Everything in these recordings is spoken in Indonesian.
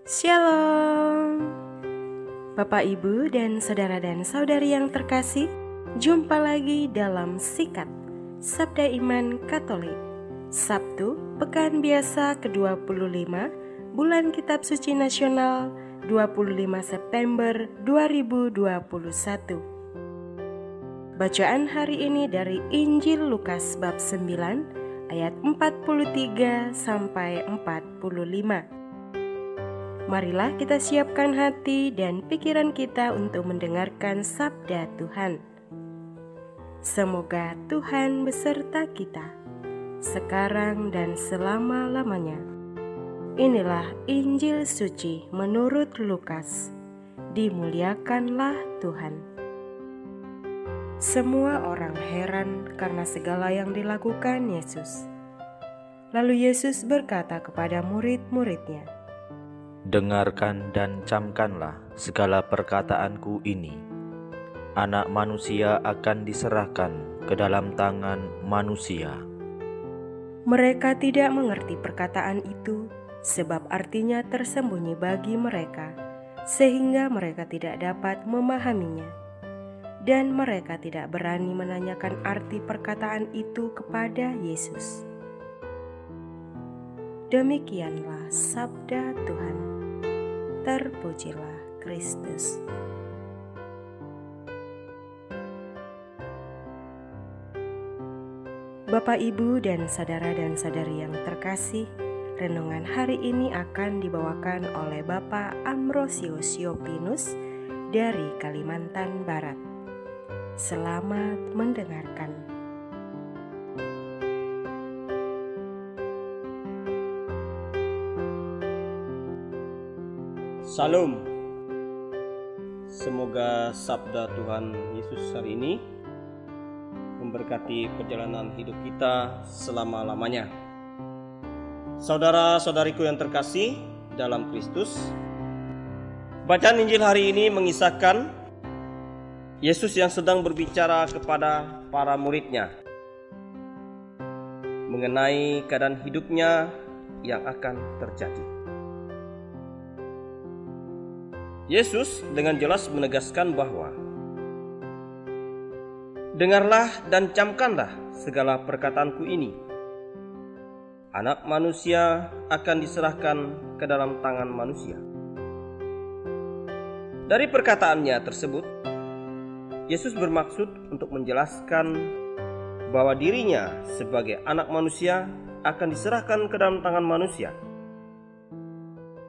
Shalom, Bapak, Ibu, dan saudari yang terkasih. Jumpa lagi dalam Sikat Sabda Iman Katolik, Sabtu, Pekan Biasa ke-25, Bulan Kitab Suci Nasional 25 September 2021. Bacaan hari ini dari Injil Lukas bab 9 ayat 43 sampai 45. Marilah kita siapkan hati dan pikiran kita untuk mendengarkan sabda Tuhan. Semoga Tuhan beserta kita, sekarang dan selama-lamanya. Inilah Injil suci menurut Lukas. Dimuliakanlah Tuhan. Semua orang heran karena segala yang dilakukan Yesus. Lalu Yesus berkata kepada murid-muridnya, "Dengarkan dan camkanlah segala perkataanku ini. Anak manusia akan diserahkan ke dalam tangan manusia." Mereka tidak mengerti perkataan itu, sebab artinya tersembunyi bagi mereka, sehingga mereka tidak dapat memahaminya. Dan mereka tidak berani menanyakan arti perkataan itu kepada Yesus. Demikianlah sabda Tuhan. Terpujilah Kristus. Bapak, Ibu, dan saudari yang terkasih, renungan hari ini akan dibawakan oleh Bapak Ambrosius Yopinus dari Kalimantan Barat. Selamat mendengarkan. Salam. Semoga sabda Tuhan Yesus hari ini memberkati perjalanan hidup kita selama-lamanya. Saudara-saudariku yang terkasih dalam Kristus, bacaan Injil hari ini mengisahkan Yesus yang sedang berbicara kepada para muridnya mengenai keadaan hidupnya yang akan terjadi. Yesus dengan jelas menegaskan bahwa dengarlah dan camkanlah segala perkataanku ini. Anak manusia akan diserahkan ke dalam tangan manusia. Dari perkataannya tersebut, Yesus bermaksud untuk menjelaskan bahwa dirinya sebagai anak manusia akan diserahkan ke dalam tangan manusia.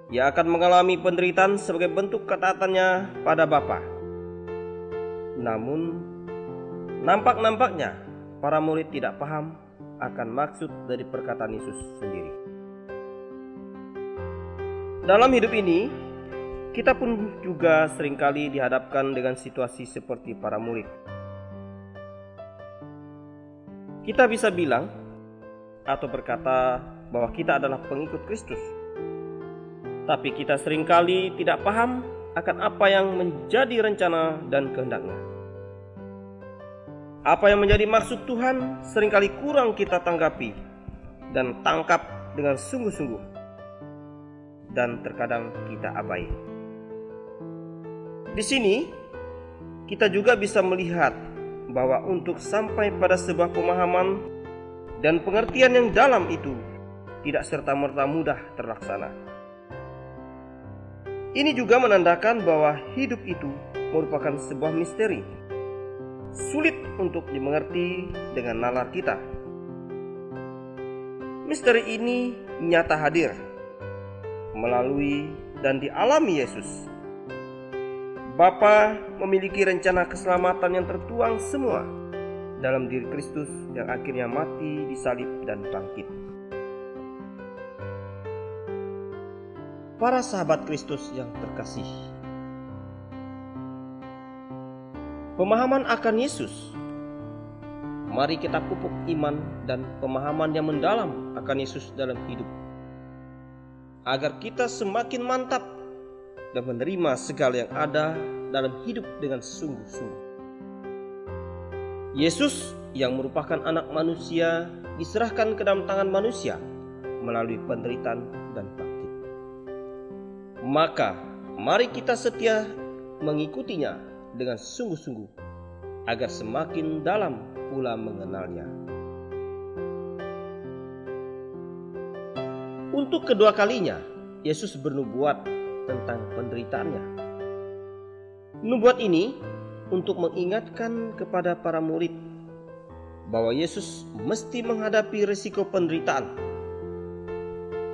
Ia akan mengalami penderitaan sebagai bentuk ketaatannya pada Bapa. Namun, nampaknya para murid tidak paham akan maksud dari perkataan Yesus sendiri. Dalam hidup ini, kita pun juga seringkali dihadapkan dengan situasi seperti para murid. Kita bisa bilang atau berkata bahwa kita adalah pengikut Kristus. Tapi kita seringkali tidak paham akan apa yang menjadi rencana dan kehendaknya. Apa yang menjadi maksud Tuhan seringkali kurang kita tanggapi dan tangkap dengan sungguh-sungguh. Dan terkadang kita abai. Di sini kita juga bisa melihat bahwa untuk sampai pada sebuah pemahaman dan pengertian yang dalam itu tidak serta-merta mudah terlaksana. Ini juga menandakan bahwa hidup itu merupakan sebuah misteri, sulit untuk dimengerti dengan nalar kita. Misteri ini nyata hadir melalui dan dialami Yesus. Bapa memiliki rencana keselamatan yang tertuang semua dalam diri Kristus yang akhirnya mati, disalib, dan bangkit. Para sahabat Kristus yang terkasih, pemahaman akan Yesus, mari kita pupuk iman dan pemahaman yang mendalam akan Yesus dalam hidup, agar kita semakin mantap dan menerima segala yang ada dalam hidup dengan sungguh-sungguh. Yesus yang merupakan anak manusia diserahkan ke dalam tangan manusia melalui penderitaan dan bangkit. Maka mari kita setia mengikutinya dengan sungguh-sungguh, agar semakin dalam pula mengenalnya. Untuk kedua kalinya, Yesus bernubuat tentang penderitaannya. Nubuat ini untuk mengingatkan kepada para murid bahwa Yesus mesti menghadapi risiko penderitaan,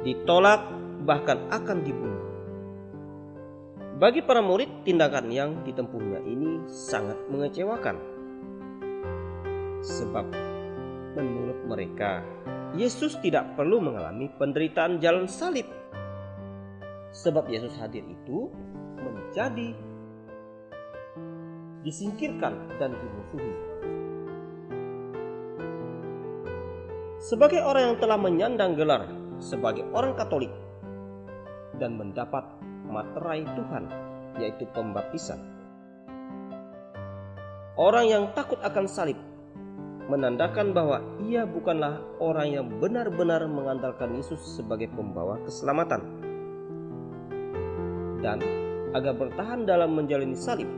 ditolak, bahkan akan dibunuh. Bagi para murid, tindakan yang ditempuhnya ini sangat mengecewakan. Sebab menurut mereka, Yesus tidak perlu mengalami penderitaan jalan salib. Sebab Yesus hadir itu menjadi disingkirkan dan dimusuhi. Sebagai orang yang telah menyandang gelar sebagai orang Katolik dan mendapat materai Tuhan, yaitu pembaptisan, orang yang takut akan salib menandakan bahwa ia bukanlah orang yang benar-benar mengandalkan Yesus sebagai pembawa keselamatan. Dan agar bertahan dalam menjalani salib,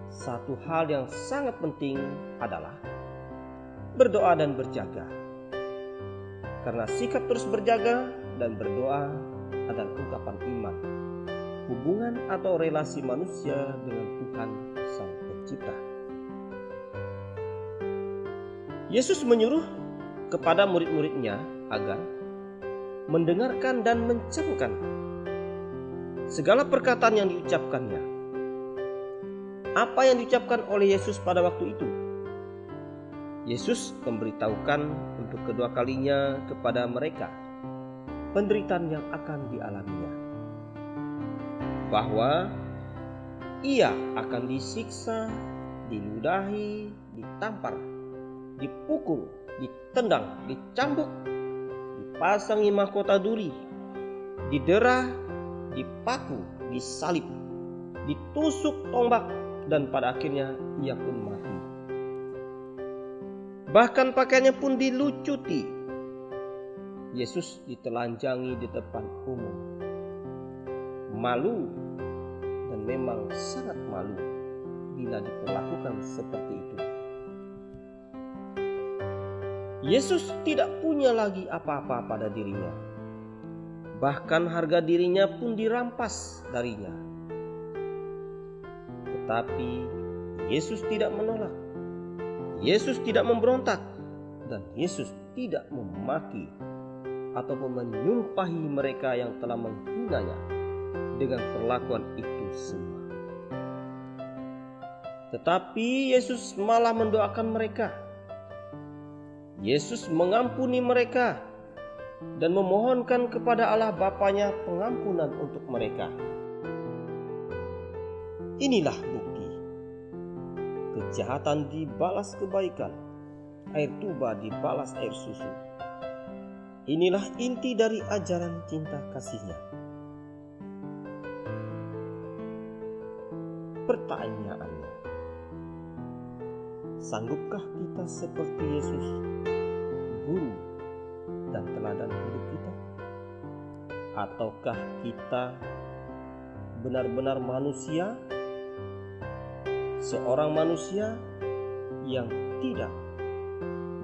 satu hal yang sangat penting adalah berdoa dan berjaga. Karena sikap terus berjaga dan berdoa adalah ungkapan iman, hubungan atau relasi manusia dengan Tuhan Sang Pencipta. Yesus menyuruh kepada murid-muridnya agar mendengarkan dan mencamkan segala perkataan yang diucapkannya. Apa yang diucapkan oleh Yesus pada waktu itu? Yesus memberitahukan untuk kedua kalinya kepada mereka penderitaan yang akan dialaminya, bahwa ia akan disiksa, diludahi, ditampar, dipukul, ditendang, dicambuk, dipasangi mahkota duri, didera, dipaku, disalib, ditusuk tombak, dan pada akhirnya ia pun mati. Bahkan pakaiannya pun dilucuti. Yesus ditelanjangi di depan umum. Malu, dan memang sangat malu bila diperlakukan seperti itu. Yesus tidak punya lagi apa-apa pada dirinya. Bahkan harga dirinya pun dirampas darinya. Tetapi Yesus tidak menolak. Yesus tidak memberontak. Dan Yesus tidak memaki ataupun menyumpahi mereka yang telah menghinanya dengan perlakuan itu semua. Tetapi Yesus malah mendoakan mereka. Yesus mengampuni mereka dan memohonkan kepada Allah Bapanya pengampunan untuk mereka. Inilah bukti. Kejahatan dibalas kebaikan, air tuba dibalas air susu. Inilah inti dari ajaran cinta kasih-Nya. Pertanyaannya, sanggupkah kita seperti Yesus, guru dan teladan hidup kita? Ataukah kita benar-benar manusia, seorang manusia yang tidak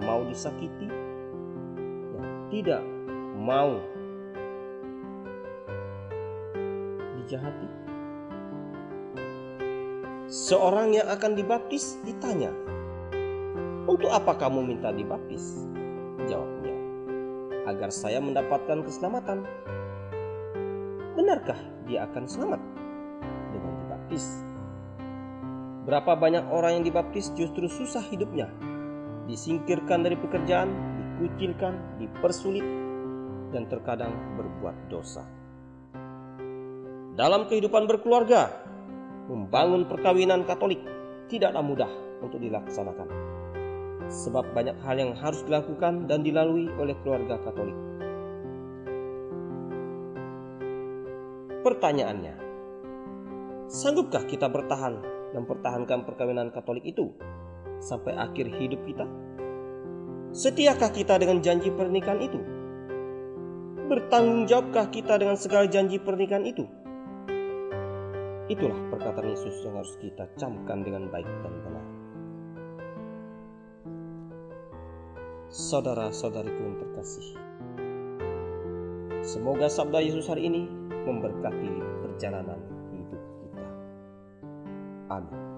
mau disakiti, yang tidak mau dijahati? Seorang yang akan dibaptis ditanya, "Untuk apa kamu minta dibaptis?" Jawabnya, "Agar saya mendapatkan keselamatan." Benarkah dia akan selamat dengan dibaptis? Berapa banyak orang yang dibaptis justru susah hidupnya, disingkirkan dari pekerjaan, dikucilkan, dipersulit, dan terkadang berbuat dosa. Dalam kehidupan berkeluarga, membangun perkawinan Katolik tidaklah mudah untuk dilaksanakan, sebab banyak hal yang harus dilakukan dan dilalui oleh keluarga Katolik. Pertanyaannya, sanggupkah kita bertahan mempertahankan perkawinan Katolik itu sampai akhir hidup kita? Setiakah kita dengan janji pernikahan itu? Bertanggung jawabkah kita dengan segala janji pernikahan itu? Itulah perkataan Yesus yang harus kita camkan dengan baik dan benar. Saudara-saudariku yang terkasih, semoga sabda Yesus hari ini memberkati perjalanan hidup kita. Amin.